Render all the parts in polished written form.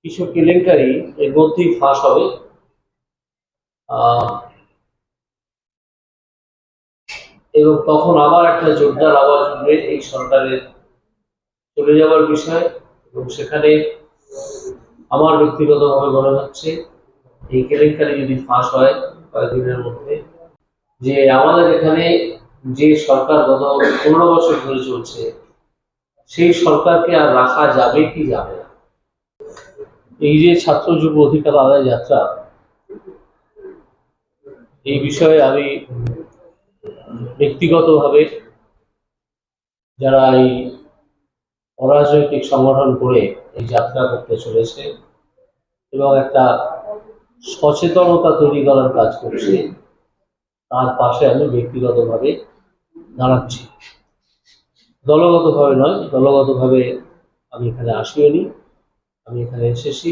কিছু কেলেঙ্কারি এর মধ্যেই ফাঁস হবে। এবং তখন আবার একটা জোরদার আওয়াজ উঠবে এই সরকারের চলে যাওয়ার বিষয়। এবং সেখানে আমার ব্যক্তিগতভাবে মনে হচ্ছে এই কেলেঙ্কারি যদি ফাঁস হয় কয়েকদিনের মধ্যে, যে আমাদের এখানে যে সরকার গত 15 বছর ধরে চলছে, সেই সরকারকে আর রাখা যাবে কি যাবে না। এই যে ছাত্র যুব অধিকার আদায় যাত্রা, এই বিষয়ে আমি ব্যক্তিগতভাবে যারা এই অরাজনৈতিক সংগঠন করে এই যাত্রা করতে চলেছে এবং একটা সচেতনতা তৈরি করার কাজ করছে, তার পাশে আমি ব্যক্তিগতভাবে দাঁড়াচ্ছি। দলগতভাবে নয়, দলগতভাবে আমি এখানে আসিওনি। আমি এখানে এসেছি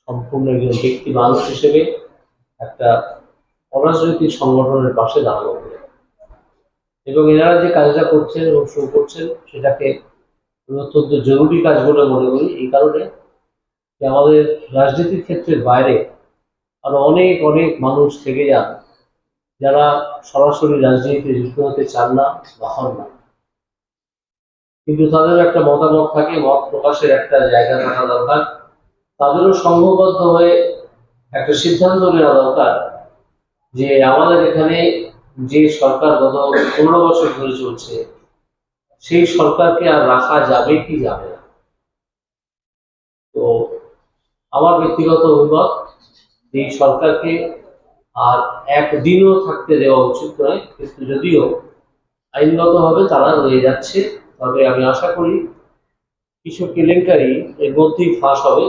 সম্পূর্ণ একজন ব্যক্তি মানুষ হিসেবে একটা অরাজনৈতিক সংগঠনের পাশে দাঁড়াবো বলে। এবং এনারা যে কাজটা করছেন এবং শুরু করছেন সেটাকে অত্যন্ত জরুরি কাজ বলে মনে করি, এই কারণে যে আমাদের রাজনীতির ক্ষেত্রের বাইরে আরো অনেক অনেক মানুষ থেকে যান যারা সরাসরি রাজনীতিতে যুক্ত হতে চান না বা হন না, কিন্তু তাদের একটা মতামত থাকে, মত প্রকাশের একটা জায়গা থাকা দরকার। তাদেরও সংঘবদ্ধ হয়ে একটা সিদ্ধান্ত নেওয়া দরকার যে আমাদের এখানে যে সরকার গত 15 বছর ধরে চলছে, সেই সরকারকে আর রাখা যাবে কি যাবে না। তো আমার ব্যক্তিগত অভিমত, এই সরকারকে আর একদিনও থাকতে দেওয়া উচিত নয়, কিন্তু যদিও আইনগতভাবে তারা রয়ে যাচ্ছে, তবে আমি আশা করি কিছু কেলেঙ্কারি এর মধ্যেই ফাঁস হবে।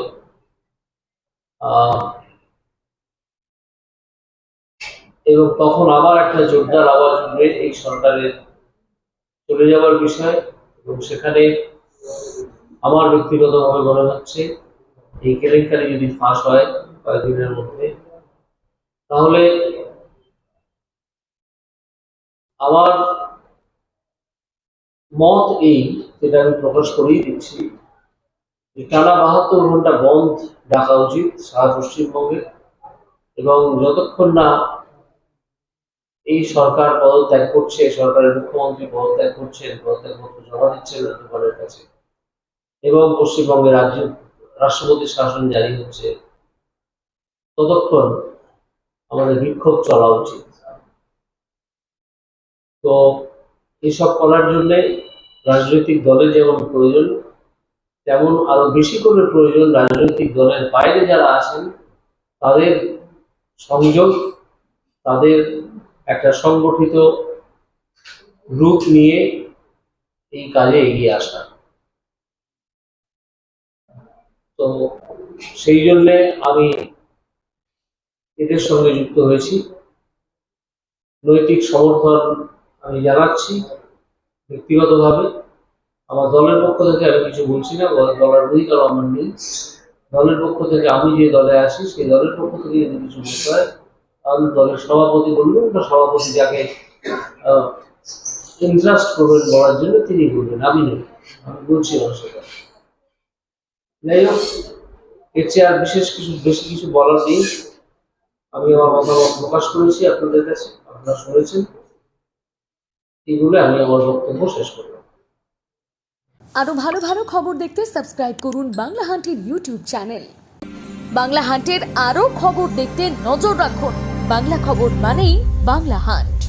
এবং তখন আবার একটা জোরদার আওয়াজ উঠবে এই সরকারের চলে যাওয়ার বিষয়। এবং সেখানে আমার ব্যক্তিগতভাবে মনে হচ্ছে এই কেলেঙ্কারি যদি ফাঁস হয় কয়েকদিনের মধ্যে, তাহলে আমার মত এই, যেটা আমি প্রকাশ করেই দিচ্ছি, টানা 72 ঘন্টা বন্ধ ডাকা উচিত সারা পশ্চিমবঙ্গে। এবং যতক্ষণ না এই সরকার পদত্যাগ করছে, সরকারের মুখ্যমন্ত্রী পদত্যাগ করছেন, পদত্যাগপত্র জমা দিচ্ছেন রাজ্যপালের কাছে, এবং পশ্চিমবঙ্গের রাষ্ট্রপতির শাসন জারি হচ্ছে, ততক্ষণ আমাদের বিক্ষোভ চলা উচিত। তো এসব করার জন্য রাজনৈতিক দলের যেমন প্রয়োজন, তেমন আরো বেশি করে প্রয়োজন রাজনৈতিক দলের বাইরে যারা আছেন তাদের সংযোগ, তাদের একটা সংগঠিত রূপ নিয়ে এই কাজে এগিয়ে আসা। তো সেই জন্যে আমি এদের সঙ্গে যুক্ত হয়েছি। নৈতিক সমর্থন আমি জানাচ্ছি ব্যক্তিগতভাবে। আমার দলের পক্ষ থেকে আমি কিছু বলছি না, দলের অধিকার আমার নেই। দলের পক্ষ থেকে আমি যে দলে আসি সেই দলের পক্ষ থেকে যদি কিছু বলতে হয় তাহলে দলের সভাপতি বলবেন, বা সভাপতি যাকে ইন্টারেস্ট করবেন বলার জন্য তিনি বলবেন, আমি নই, আমি বলছি না সেটা। যাই হোক, এর চেয়ে আর বেশি কিছু বলার নেই। আমি আমার মতামত প্রকাশ করেছি আপনাদের কাছে, আপনারা শুনেছেন। এই বলে আমি আমার বক্তব্য শেষ করলাম। আরো ভালো ভালো খবর দেখতে সাবস্ক্রাইব করুন বাংলা হান্টের ইউটিউব চ্যানেল। বাংলা হান্টের আরো খবর দেখতে নজর রাখুন। বাংলা খবর মানেই বাংলা হান্ট।